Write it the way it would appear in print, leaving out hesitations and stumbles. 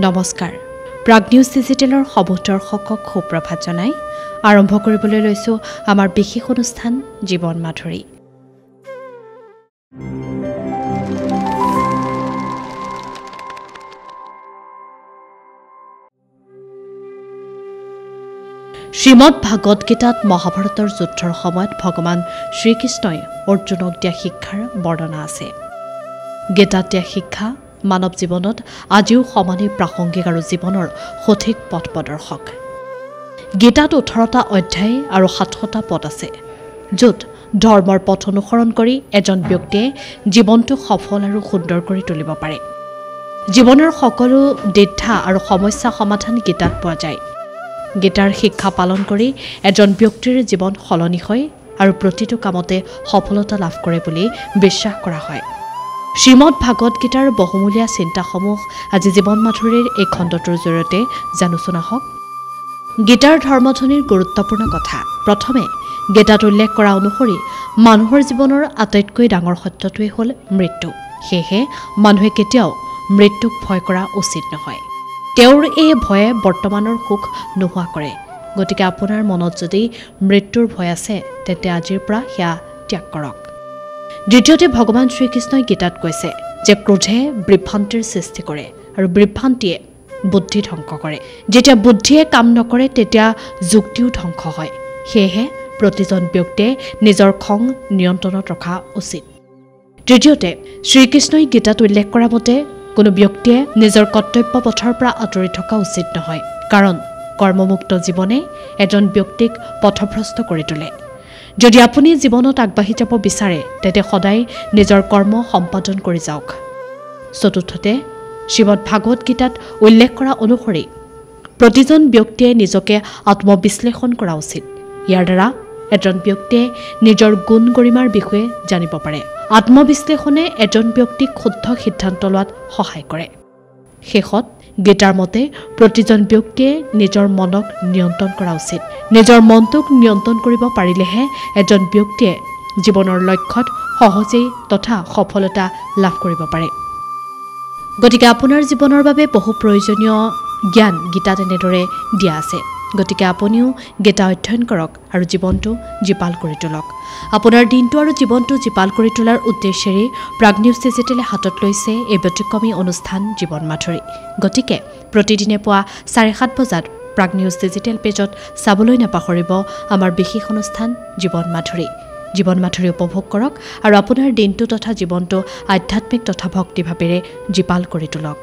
নমস্কাৰ প্ৰাগ নিউজ ডিজিটেলৰ সবদৰ্শকক সুপ্ৰভাত জনাই আৰম্ভ কৰিবলৈ লৈছো আমাৰ বিশেষ অনুষ্ঠান জীৱন মাধুৰী। শ্ৰীমদ ভাগৱত গীতাত মহাভাৰতৰ যুদ্ধৰ সময়ত ভগৱান শ্ৰীকৃষ্ণই অৰ্জুনক দিয়া শিক্ষাৰ বৰ্ণনা আছে। গীতাত দিয়া শিক্ষা মানৱ জীৱনত আজিও সমানে প্ৰাসংগিক আৰু জীৱনৰ সঠিক পথ প্ৰদৰ্শক। গীতাত 18টা অধ্যায় আৰু 700টা পদ আছে, য'ত ধৰ্মৰ পথ অনুসৰণ কৰি এজন ব্যক্তিয়ে জীৱনটো সফল আৰু সুন্দৰ কৰি তুলিব পাৰে। জীৱনৰ সকলো দ্বিধা আৰু সমস্যা সমাধান গীতাত পোৱা যায়। গীতাৰ শিক্ষা পালন কৰি এজন ব্যক্তিৰ জীৱন সলনি হয় আৰু প্ৰতিটো কামতে সফলতা লাভ কৰে বুলি বিশ্বাস কৰা হয়। শ্ৰীমদ ভাগৱত গীতাৰ বহুমূলীয়া চিন্তাসমূহ আজি জীৱন মাধুৰীৰ এই খণ্ডটোৰ জৰিয়তে জানোচোন আহক। গীতাৰ ধৰ্মধ্বনিৰ গুৰুত্বপূৰ্ণ কথা। প্ৰথমে গীতাত উল্লেখ কৰা অনুসৰি মানুহৰ জীৱনৰ আটাইতকৈ ডাঙৰ সত্যটোৱেই হ'ল মৃত্যু। সেয়েহে মানুহে কেতিয়াও মৃত্যুক ভয় কৰা উচিত নহয়। তেওঁৰ এই ভয়ে বৰ্তমানৰ সুখ নোহোৱা কৰে। গতিকে আপোনাৰ মনত যদি মৃত্যুৰ ভয় আছে তেন্তে আজিৰ পৰা সেয়া ত্যাগ কৰক। দ্বিতীয়তে ভগৱান শ্ৰীকৃষ্ণই গীতাত কৈছে যে ক্ৰোধে বিভ্ৰান্তিৰ সৃষ্টি কৰে আৰু বিভ্ৰান্তিয়ে বুদ্ধি ধ্বংস কৰে। যেতিয়া বুদ্ধিয়ে কাম নকৰে তেতিয়া যুক্তিও ধ্বংস হয়। সেয়েহে প্ৰতিজন ব্যক্তিয়ে নিজৰ খং নিয়ন্ত্ৰণত ৰখা উচিত। তৃতীয়তে শ্ৰীকৃষ্ণই গীতাত উল্লেখ কৰা মতে কোনো ব্যক্তিয়ে নিজৰ কৰ্তব্য পথৰ পৰা আঁতৰি থকা উচিত নহয়, কাৰণ কৰ্মমুক্ত জীৱনে এজন ব্যক্তিক পথভ্ৰষ্ট কৰি তোলে। যদি আপুনি জীৱনত আগবাঢ়ি যাব বিচাৰে তেন্তে সদায় নিজৰ কৰ্ম সম্পাদন কৰি যাওক। চতুৰ্থতে শ্ৰীমদ ভাগৱত গীতাত উল্লেখ কৰা অনুসৰি প্ৰতিজন ব্যক্তিয়ে নিজকে আত্মবিশ্লেষণ কৰা উচিত। ইয়াৰ দ্বাৰা এজন ব্যক্তিয়ে নিজৰ গুণ গৰিমাৰ বিষয়ে জানিব পাৰে। আত্মবিশ্লেষণে এজন ব্যক্তিক শুদ্ধ সিদ্ধান্ত লোৱাত সহায় কৰে। শেষত গীতাৰ মতে প্ৰতিজন ব্যক্তিয়ে নিজৰ মনক নিয়ন্ত্ৰণ কৰা উচিত। নিজৰ মনটোক নিয়ন্ত্ৰণ কৰিব পাৰিলেহে এজন ব্যক্তিয়ে জীৱনৰ লক্ষ্যত সহজেই তথা সফলতা লাভ কৰিব পাৰে। গতিকে আপোনাৰ জীৱনৰ বাবে বহু প্ৰয়োজনীয় জ্ঞান গীতাত এনেদৰে দিয়া আছে। গতিকে আপুনিও গীতা অধ্যয়ন কৰক আৰু জীৱনটো জীপাল কৰি তোলক। আপোনাৰ দিনটো আৰু জীৱনটো জীপাল কৰি তোলাৰ উদ্দেশ্যেৰে প্ৰাগ নিউজ ডিজিটেলে হাতত লৈছে এই ব্যতিক্ৰমী অনুষ্ঠান জীৱন মাধুৰী। গতিকে প্ৰতিদিনে পুৱা 7:30 বজাত প্ৰাগ নিউজ ডিজিটেল পেজত চাবলৈ নাপাহৰিব আমাৰ বিশেষ অনুষ্ঠান জীৱন মাধুৰী। জীৱন মাধুৰী উপভোগ কৰক আৰু আপোনাৰ দিনটো তথা জীৱনটো আধ্যাত্মিক তথা ভক্তিভাৱেৰে জীপাল কৰি তোলক।